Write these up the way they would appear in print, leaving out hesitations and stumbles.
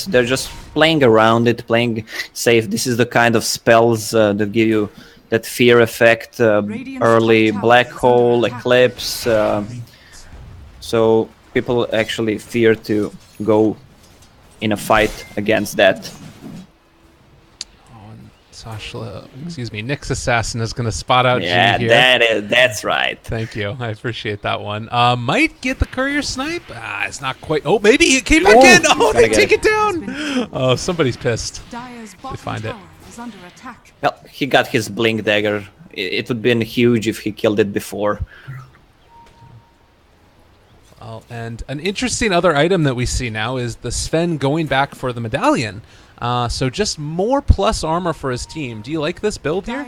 effects. They're just playing around it, playing safe. This is the kind of spells that give you that fear effect, early black hole, eclipse. So people actually fear to go in a fight against that. Sashla, excuse me, Nyx Assassin is going to spot out G here. Yeah, that's right. Thank you. I appreciate that one. Might get the courier snipe. It's not quite. Oh, maybe he came back in. Oh, they take it down. Oh, somebody's pissed. They find it. Well, he got his blink dagger. It would have been huge if he killed it before. Well, and an interesting other item that we see now is the Sven going back for the medallion. So just more plus armor for his team. Do you like this build here?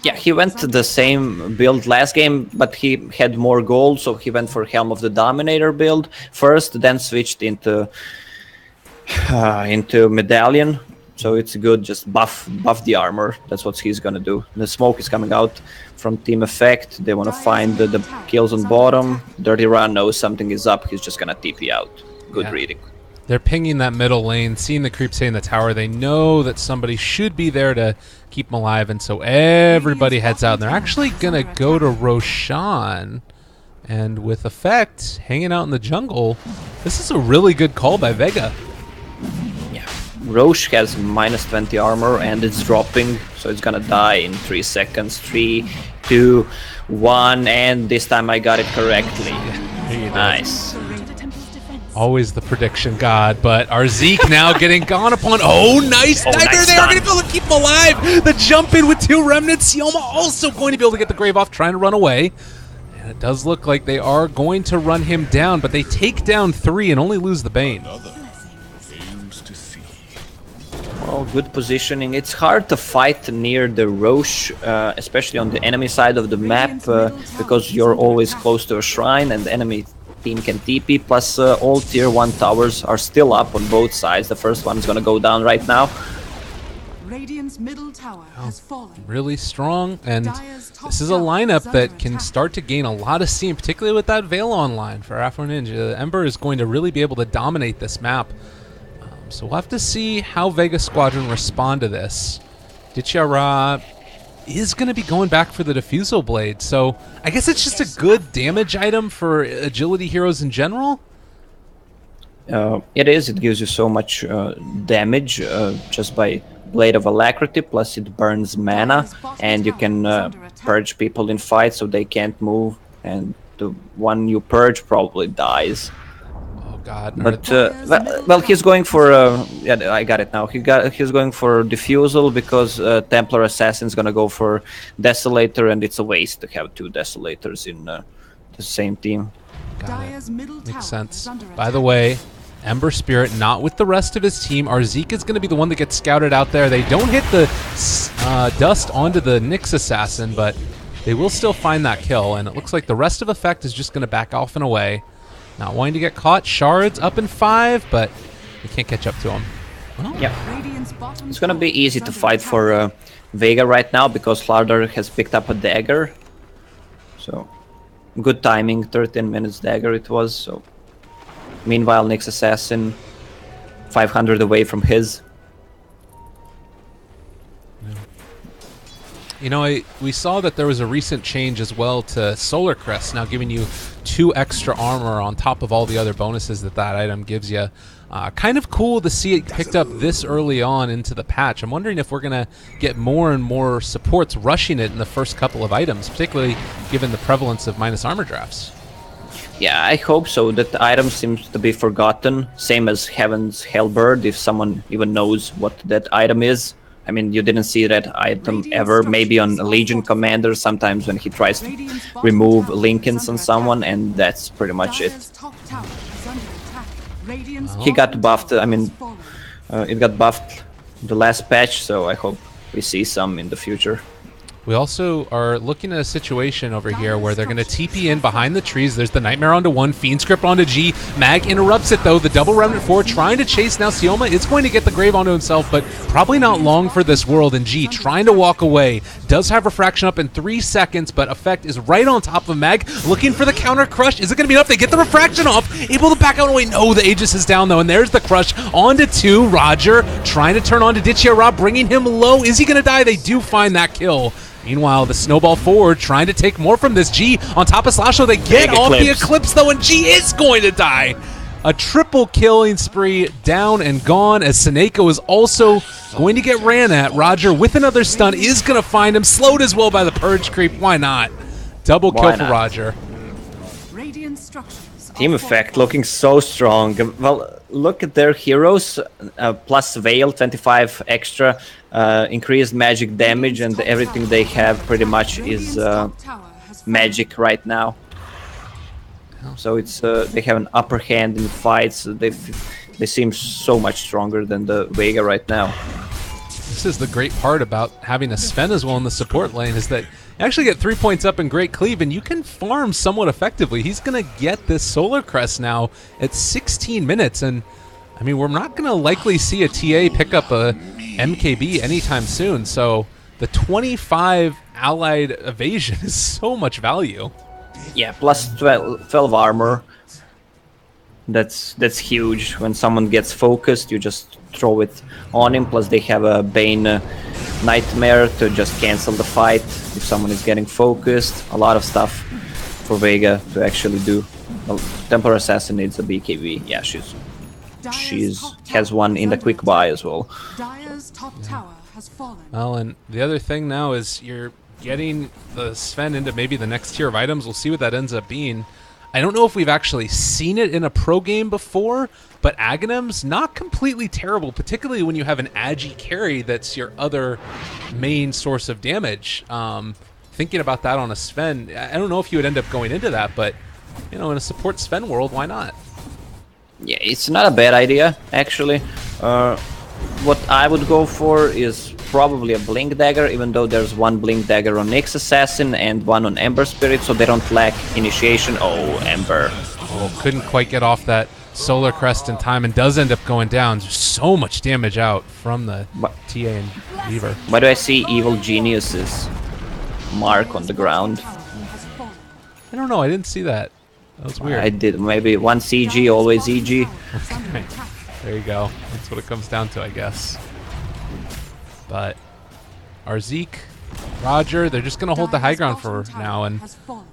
Yeah, he went to the same build last game, but he had more gold, so he went for Helm of the Dominator build first, then switched into medallion. So it's good, just buff the armor. That's what he's gonna do. The smoke is coming out from team effect. They want to find the kills on bottom. Dirty Ron knows something is up. He's just gonna TP out. Good reading. They're pinging that middle lane, seeing the creep stay in the tower. They know that somebody should be there to keep them alive, and so everybody heads out. And they're actually going to go to Roshan. And with effect, hanging out in the jungle, this is a really good call by Vega. Yeah, Roche has minus 20 armor, and it's dropping, so it's going to die in 3 seconds. 3, 2, 1, and this time I got it correctly. Nice. Always the prediction god, but our Zeke now getting gone upon. Oh, nice dagger! Nice they are going to be able to keep him alive. The jump in with 2 remnants. Sioma also going to be able to get the grave off, trying to run away. And it does look like they are going to run him down, but they take down 3 and only lose the Bane. Well, good positioning. It's hard to fight near the Roche, especially on the enemy side of the map, because you're always close to a shrine and the enemy team can TP, plus all tier 1 towers are still up on both sides. The first one is going to go down right now. Radiant's middle tower has fallen. Really strong, and this is a lineup that can start to gain a lot of steam, particularly with that Veil online for Afro Ninja. Ember is going to really be able to dominate this map. So we'll have to see how Vega Squadron respond to this. Dichara is going to be going back for the Diffusal Blade, so I guess it's just a good damage item for agility heroes in general. It is. It gives you so much damage just by Blade of Alacrity, plus it burns mana, and you can purge people in fight so they can't move, and the one you purge probably dies. God. But well, he's going for yeah, I got it now. He's going for Diffusal because Templar Assassin's gonna go for Desolator, and it's a waste to have 2 Desolators in the same team. Got it. Makes sense. By the way, Ember Spirit not with the rest of his team. Our Zeke is going to be the one that gets scouted out there. They don't hit the dust onto the Nyx Assassin, but they will still find that kill, and it looks like the rest of Effect is just going to back off and away. Not wanting to get caught. Shards up in 5, but they can't catch up to him. Well, yeah. It's going to be easy to fight for Vega right now because Slardar has picked up a dagger. So, good timing. 13 minutes dagger it was. So, meanwhile, Nyx Assassin 500 away from his. You know, we saw that there was a recent change as well to Solar Crest, now giving you 2 extra armor on top of all the other bonuses that that item gives you. Kind of cool to see it picked up this early on into the patch. I'm wondering if we're going to get more and more supports rushing it in the first couple of items, particularly given the prevalence of minus armor drafts. Yeah, I hope so. That item seems to be forgotten, same as Heaven's Hellbird, if someone even knows what that item is. I mean, you didn't see that item ever, maybe on Legion Commander, sometimes when he tries to remove Lincolns on someone, and that's pretty much it. He got buffed, I mean, it got buffed the last patch, so I hope we see some in the future. We also are looking at a situation over here where they're going to TP in behind the trees. There's the Nightmare onto 1, Fiend Script onto G. Mag interrupts it, though. The double Remnant 4 trying to chase now. Sioma is going to get the Grave onto himself, but probably not long for this world. And G trying to walk away. Does have Refraction up in 3 seconds, but Effect is right on top of Mag. Looking for the counter crush. Is it going to be enough? They get the Refraction off. able to back out. Oh, wait, no, the Aegis is down, though, and there's the crush onto 2. Roger trying to turn on to Ditchia Rob, bringing him low. Is he going to die? They do find that kill. Meanwhile, the snowball forward trying to take more from this. G on top of Slasho. They get off the Eclipse, though, and G is going to die. A triple killing spree down and gone, as Seneko is also going to get ran at. Roger with another stun is going to find him. Slowed as well by the Purge Creep. Why not? Double kill for Roger. Team effect looking so strong. Well, look at their heroes, plus Veil, 25 extra, increased magic damage, and everything they have pretty much is magic right now. So it's they have an upper hand in fights. They seem so much stronger than the Vega right now. This is the great part about having a Sven as well in the support lane, is that you actually get 3 points up in Great Cleave, and you can farm somewhat effectively. He's going to get this Solar Crest now at 16 minutes, and I mean, we're not going to likely see a TA pick up a MKB anytime soon, so the 25 allied evasion is so much value. Yeah, plus 12 armor. That's huge. When someone gets focused, you just throw it on him. Plus they have a Bane Nightmare to just cancel the fight if someone is getting focused. A lot of stuff for Vega to actually do. Well, Templar Assassin needs a BKB. Yeah, she's has one in the quick buy as well. Dire's top tower has fallen. Well, and the other thing now is you're getting the Sven into maybe the next tier of items. We'll see what that ends up being. I don't know if we've actually seen it in a pro game before, but Aghanim's not completely terrible, particularly when you have an Agi carry that's your other main source of damage. Thinking about that on a Sven, I don't know if you would end up going into that, but you know, in a support Sven world, why not? Yeah, it's not a bad idea, actually. What I would go for is probably a Blink Dagger, even though there's one Blink Dagger on Nyx Assassin and one on Ember Spirit, so they don't lack initiation. Oh, Ember. Oh, couldn't quite get off that Solar Crest in time, and does end up going down. There's so much damage out from the TA and Weaver. Why do I see Evil Genius's mark on the ground? I don't know, I didn't see that. That was weird. I did. Maybe one CG, always EG. Okay. There you go. That's what it comes down to, I guess. But Arzeek, Roger, they're just going to hold the high ground for now. And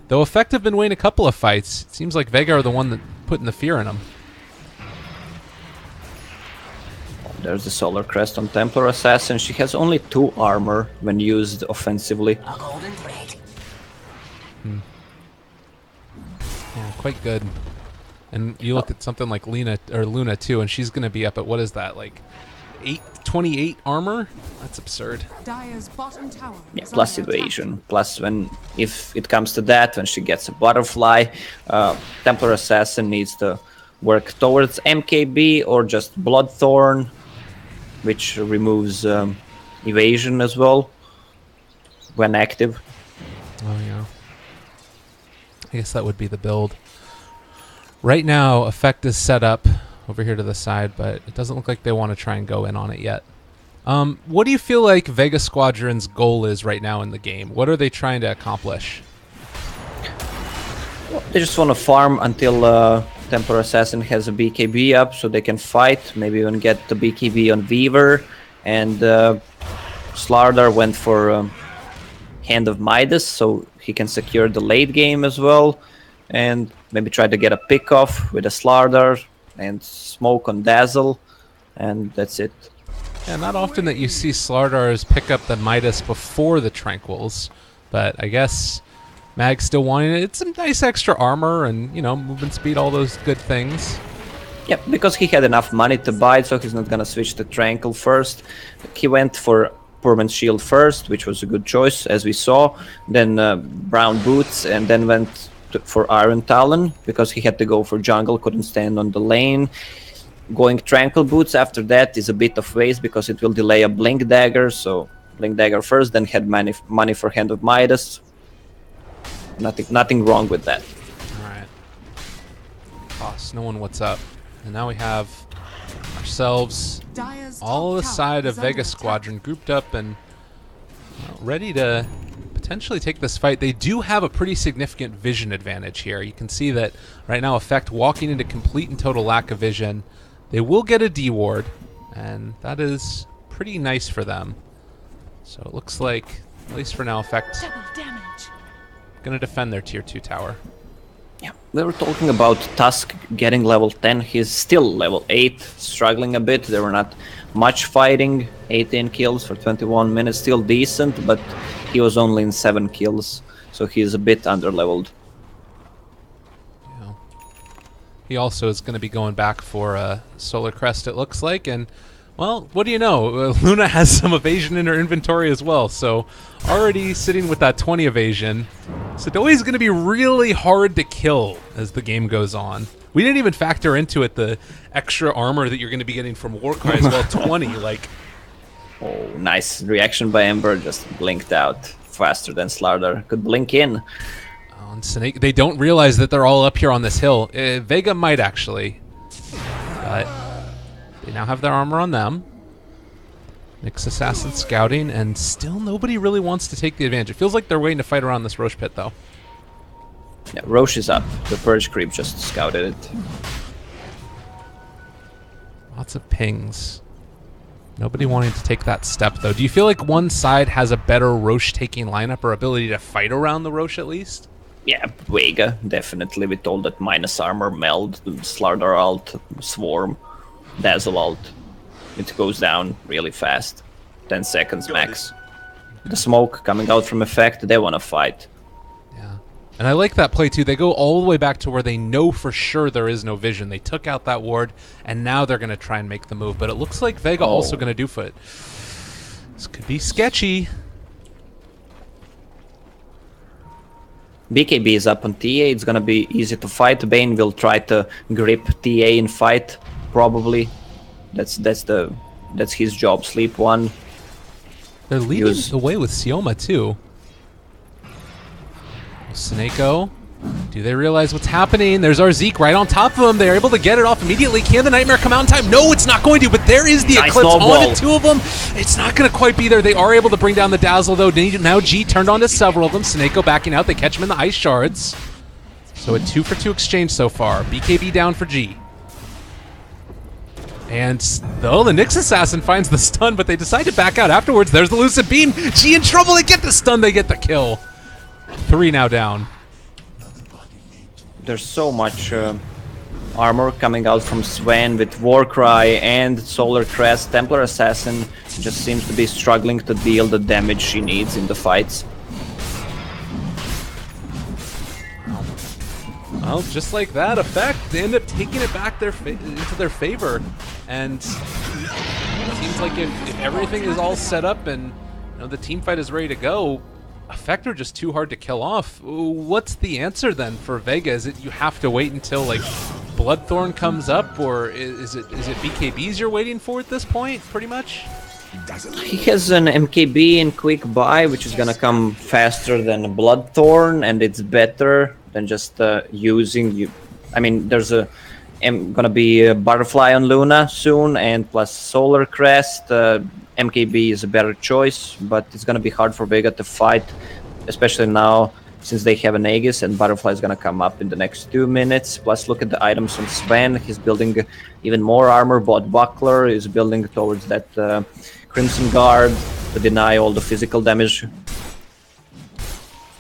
though Effective been winning a couple of fights, it seems like Vega are the one that putting the fear in them. There's the Solar Crest on Templar Assassin. She has only 2 armor when used offensively. Yeah, quite good. And you look at something like Luna too, and she's going to be up at, what is that, like 28 armor? That's absurd. Dire's bottom tower. Yeah, plus evasion. Plus, if it comes to that, when she gets a butterfly, Templar Assassin needs to work towards MKB or just Bloodthorn, which removes evasion as well when active. Oh yeah. I guess that would be the build. Right now, Effect is set up over here to the side, but it doesn't look like they want to try and go in on it yet. What do you feel like Vega Squadron's goal is right now in the game? What are they trying to accomplish? Well, they just want to farm until Templar Assassin has a BKB up so they can fight. Maybe even get the BKB on Weaver. And Slardar went for Hand of Midas so he can secure the late game as well. And maybe try to get a pick off with a Slardar and smoke on Dazzle, and that's it. Yeah, not often that you see Slardars pick up the Midas before the Tranquils, but I guess Mag's still wanting it. It's some nice extra armor and, you know, movement speed, all those good things. Yeah, because he had enough money to buy it, so he's not gonna switch to Tranquil first. He went for Permanent Shield first, which was a good choice, as we saw. Then Brown Boots, and then went for Iron Talon because he had to go for jungle, couldn't stand on the lane. Going Tranquil Boots after that is a bit of waste because it will delay a Blink Dagger, so Blink Dagger first, then had money for Hand of Midas. Nothing wrong with that. Alright. Toss, knowing what's up. And now we have ourselves all the side of Vega Squadron grouped up and ready to potentially take this fight. They do have a pretty significant vision advantage here. You can see that right now Effect walking into complete and total lack of vision. They will get a D ward, and that is pretty nice for them. So it looks like, at least for now, Effect going to defend their tier 2 tower. Yeah, they were talking about Tusk getting level 10. He's still level 8, struggling a bit. There were not much fighting. 18 kills for 21 minutes, still decent, but he was only in 7 kills, so he's a bit underleveled. Yeah. He also is going to be going back for Solar Crest, it looks like, and well, what do you know? Luna has some evasion in her inventory as well, so already sitting with that 20 evasion. Sidoi is going to be really hard to kill as the game goes on. We didn't even factor into it the extra armor that you're going to be getting from Warcry as well. 20, like. Oh, nice reaction by Ember, just blinked out faster than Slardar could blink in. Oh, and Snake, they don't realize that they're all up here on this hill. Vega might actually, but they now have their armor on them. Nyx Assassin scouting, and still nobody really wants to take the advantage. It feels like they're waiting to fight around this Roche pit, though. Yeah, Roche is up. The Purge Creep just scouted it. Lots of pings. Nobody wanting to take that step, though. Do you feel like one side has a better Roche-taking lineup or ability to fight around the Roche, at least? Yeah, Vega, definitely, with all that minus armor, Meld, Slardar ult, Swarm, Dazzle ult. It goes down really fast. 10 seconds max. The smoke coming out from Effect, they want to fight. Yeah. And I like that play, too. They go all the way back to where they know for sure there is no vision. They took out that ward, and now they're going to try and make the move. But it looks like Vega also going to do foot. This could be sketchy. BKB is up on TA, it's gonna be easy to fight. Bane will try to grip TA in fight, probably. That's his job, sleep one. They're leading the way with Sioma, too. Snako. Do they realize what's happening? There's our Zeke right on top of them. They're able to get it off immediately. Can the Nightmare come out in time? No, it's not going to, but there is the nice Eclipse snowball. on the 2 of them. It's not going to quite be there. They are able to bring down the Dazzle, though. Now G turned on to several of them. Snako backing out. They catch him in the Ice Shards. So a 2-for-2 exchange so far. BKB down for G. And though the Nyx Assassin finds the stun, but they decide to back out afterwards. There's the Lucid Beam. G in trouble. They get the stun. They get the kill. 3 now down. There's so much armor coming out from Sven with Warcry and Solar Crest. Templar Assassin just seems to be struggling to deal the damage she needs in the fights. Well, just like that, Effect, they end up taking it back into their favor. And it seems like if everything is all set up and the team fight is ready to go, Effect are just too hard to kill off. What's the answer then for Vega? Is it you have to wait until like Bloodthorn comes up, or is it BKBs you're waiting for at this point, pretty much? He has an MKB in quick buy, which is gonna come faster than Bloodthorn, and it's better than just using you. I mean, there's gonna be a Butterfly on Luna soon, and plus Solar Crest. MKB is a better choice, but it's gonna be hard for Vega to fight, especially now since they have an Aegis, and Butterfly is gonna come up in the next 2 minutes. Plus, look at the items on Sven. He's building even more armor. Bought Buckler. Is building towards that Crimson Guard to deny all the physical damage.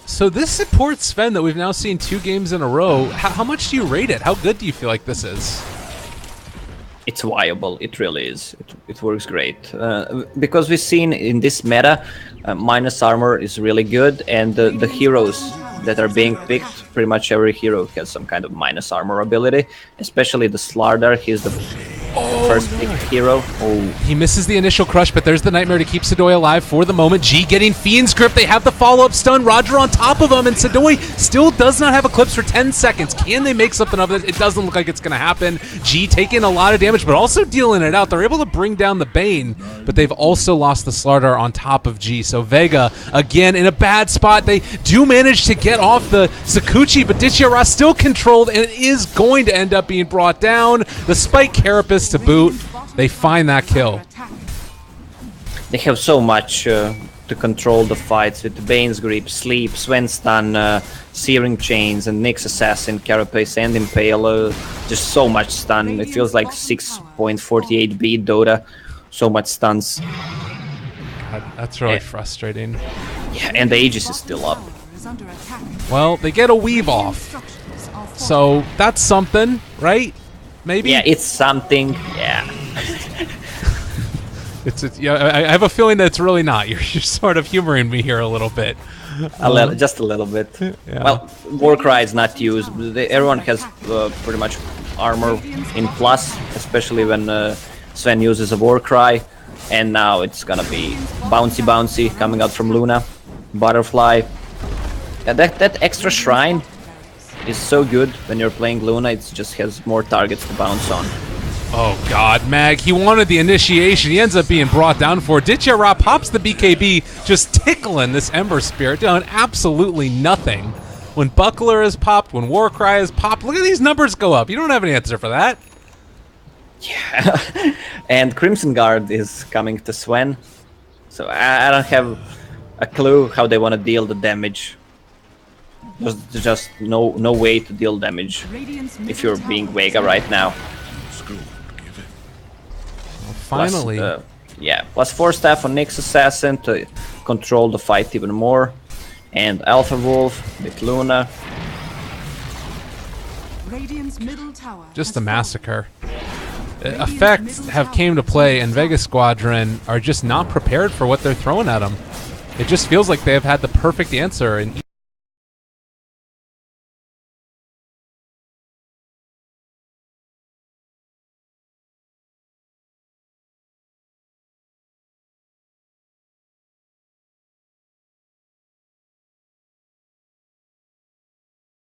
So this supports Sven that we've now seen 2 games in a row. How much do you rate it? How good do you feel like this is? It's viable, it really is. It works great. Because we've seen in this meta, minus armor is really good, and the heroes that are being picked, pretty much every hero has some kind of minus armor ability, especially the Slardar. He's the first picked hero. Oh. He misses the initial crush, but there's the Nightmare to keep Sidoi alive for the moment. G getting Fiend's Grip. They have the follow-up stun. Roger on top of him, and Sidoi still does not have Eclipse for 10 seconds. Can they make something of it? It doesn't look like it's going to happen. G taking a lot of damage, but also dealing it out. They're able to bring down the Bane, but they've also lost the Slardar on top of G. So Vega, again, in a bad spot. They do manage to get off the Sakuchi, but Dichiara still controlled, and it is going to end up being brought down. The Spike Carapace to boot. They find that kill. They have so much to to control the fights with Bane's Grip, Sleep, Sven Stun, Searing Chains, and Nyx Assassin, Carapace, and Impale. Just so much stun. It feels like 6.48 beat Dota. So much stuns. God, that's really frustrating. Yeah, and the Aegis is still up. Well, they get a weave off. So that's something, right? Maybe? Yeah, it's something. Yeah. Yeah, I have a feeling that it's really not. You're sort of humoring me here a little bit. Just a little bit. Yeah. Well, Warcry is not used. Everyone has pretty much armor in plus, especially when Sven uses a Warcry. And now it's gonna be bouncy coming out from Luna. Butterfly. Yeah, that extra shrine is so good when you're playing Luna. It just has more targets to bounce on. Oh god, Mag, he wanted the initiation. He ends up being brought down for it. Ditya pops the BKB, just tickling this Ember Spirit, doing absolutely nothing. When Buckler is popped, when Warcry is popped, look at these numbers go up. You don't have an answer for that. Yeah, and Crimson Guard is coming to Sven, so I don't have a clue how they want to deal the damage. There's just no way to deal damage if you're being Vega right now. Finally. Plus, yeah, plus 4 staff on Nyx Assassin to control the fight even more. And Alpha Wolf with Luna. Just a massacre. Effects have came to play, and Vega Squadron are just not prepared for what they're throwing at them. It just feels like they have had the perfect answer in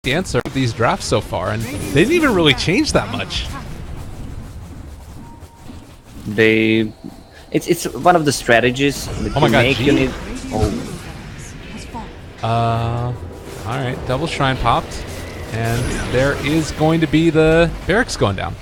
the answer of these drafts so far, and they didn't even really change that much. It's one of the strategies that Oh my you god, make. G? You need. Alright, double shrine popped, and there is going to be the barracks going down.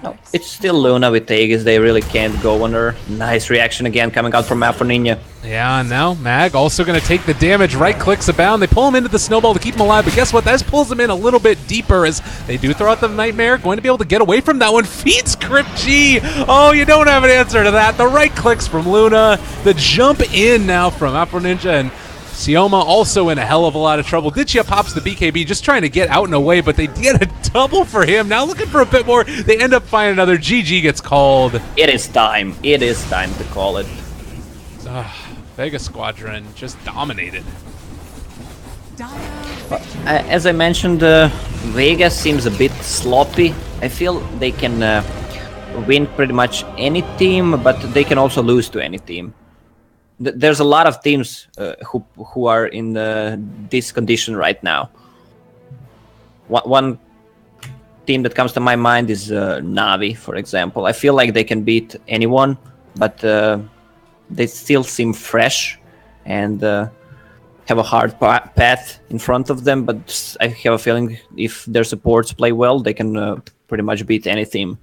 No, it's still Luna with Aegis. They really can't go on her. Nice reaction again coming out from Ninja. Yeah, and now Mag also going to take the damage. Right clicks abound. They pull him into the snowball to keep him alive, but guess what? That pulls him in a little bit deeper as they do throw out the Nightmare. Going to be able to get away from that one. Feeds Crypt G. Oh, you don't have an answer to that. The right clicks from Luna. The jump in now from Ninja, and Sioma also in a hell of a lot of trouble. Ditya pops the BKB, just trying to get out and away, but they get a double for him. Now looking for a bit more. They end up finding another. GG gets called. It is time. It is time to call it. Vega Squadron just dominated. As I mentioned, Vega seems a bit sloppy. I feel they can win pretty much any team, but they can also lose to any team. There's a lot of teams who are in this condition right now. One team that comes to my mind is Navi, for example. I feel like they can beat anyone, but they still seem fresh and have a hard path in front of them. But I have a feeling if their supports play well, they can pretty much beat any team.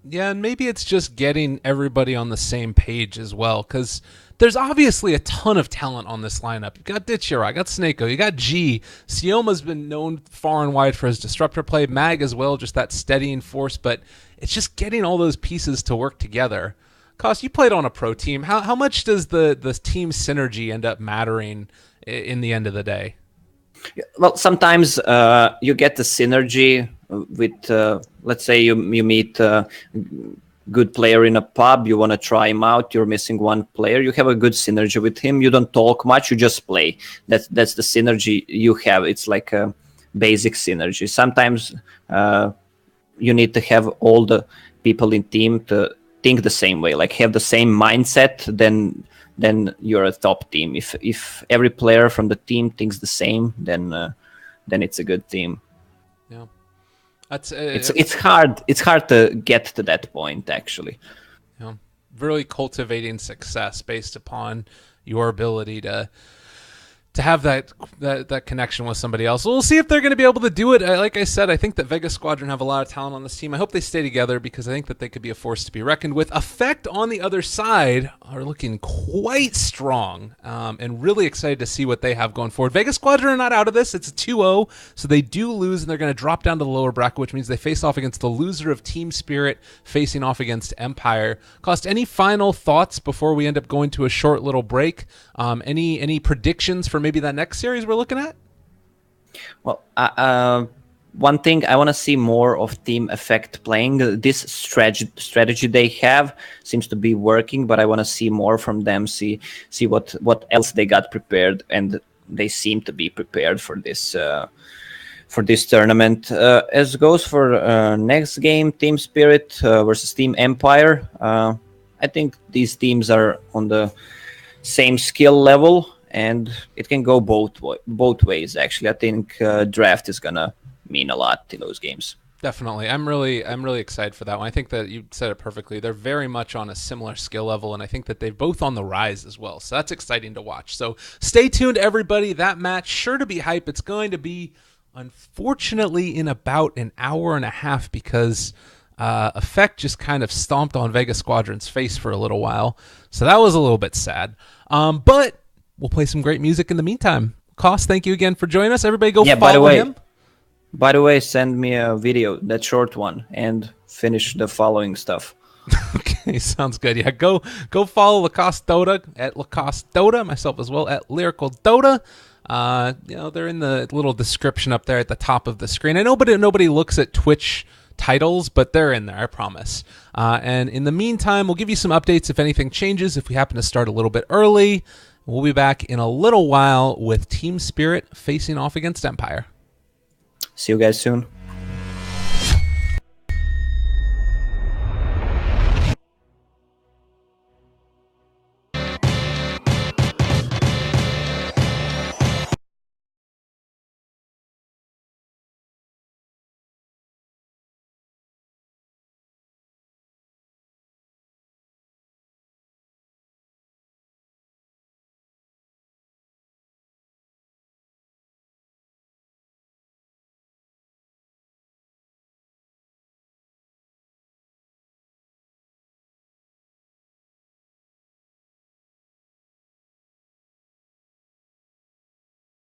Yeah, and maybe it's just getting everybody on the same page as well, because there's obviously a ton of talent on this lineup. You got Ditchira, you got Snako, you got G. Sioma's been known far and wide for his disruptor play. Mag as well, just that steadying force, but it's just getting all those pieces to work together. Kost, you played on a pro team. How much does the team synergy end up mattering in the end of the day? Well, sometimes you get the synergy with, let's say you meet a good player in a pub, you want to try him out, you're missing one player, you have a good synergy with him, you don't talk much, you just play. That's the synergy you have. It's like a basic synergy. Sometimes you need to have all the people in team to think the same way, like have the same mindset, then you're a top team. If every player from the team thinks the same, then it's a good team. Yeah, it's hard. It's hard to get to that point, actually. Yeah, really cultivating success based upon your ability to to have that connection with somebody else. We'll see if they're going to be able to do it. Like I said, I think that Vega Squadron have a lot of talent on this team. I hope they stay together because I think that they could be a force to be reckoned with. Effect on the other side are looking quite strong, and really excited to see what they have going forward. Vega Squadron are not out of this. It's a 2-0, so they do lose, and they're going to drop down to the lower bracket, which means they face off against the loser of Team Spirit facing off against Empire. Cost, any final thoughts before we end up going to a short little break? Any predictions for maybe that next series we're looking at? Well, one thing I want to see more of Team Effect playing. This strategy they have seems to be working, but I want to see more from them. See what else they got prepared, and they seem to be prepared for this tournament. As goes for next game, Team Spirit versus Team Empire. I think these teams are on the same skill level, and it can go both ways. Actually, I think draft is gonna mean a lot in those games. Definitely. I'm really excited for that one. I think that you said it perfectly. They're very much on a similar skill level, and I think that they're both on the rise as well. So that's exciting to watch. So stay tuned, everybody. That match sure to be hype. It's going to be, unfortunately, in about an hour and a half because Effect just kind of stomped on Vega Squadron's face for a little while. So that was a little bit sad. But we'll play some great music in the meantime. Koss, thank you again for joining us. Everybody go follow him. By the way, send me a video, that short one, and finish the following stuff. Okay, sounds good. Yeah, go follow Lacoste Dota at Lacoste Dota, myself as well at Lyrical Dota. They're in the little description up there at the top of the screen. I know nobody looks at Twitch titles, but they're in there, I promise. And in the meantime, we'll give you some updates if anything changes, if we happen to start a little bit early. We'll be back in a little while with Team Spirit facing off against Empire. See you guys soon.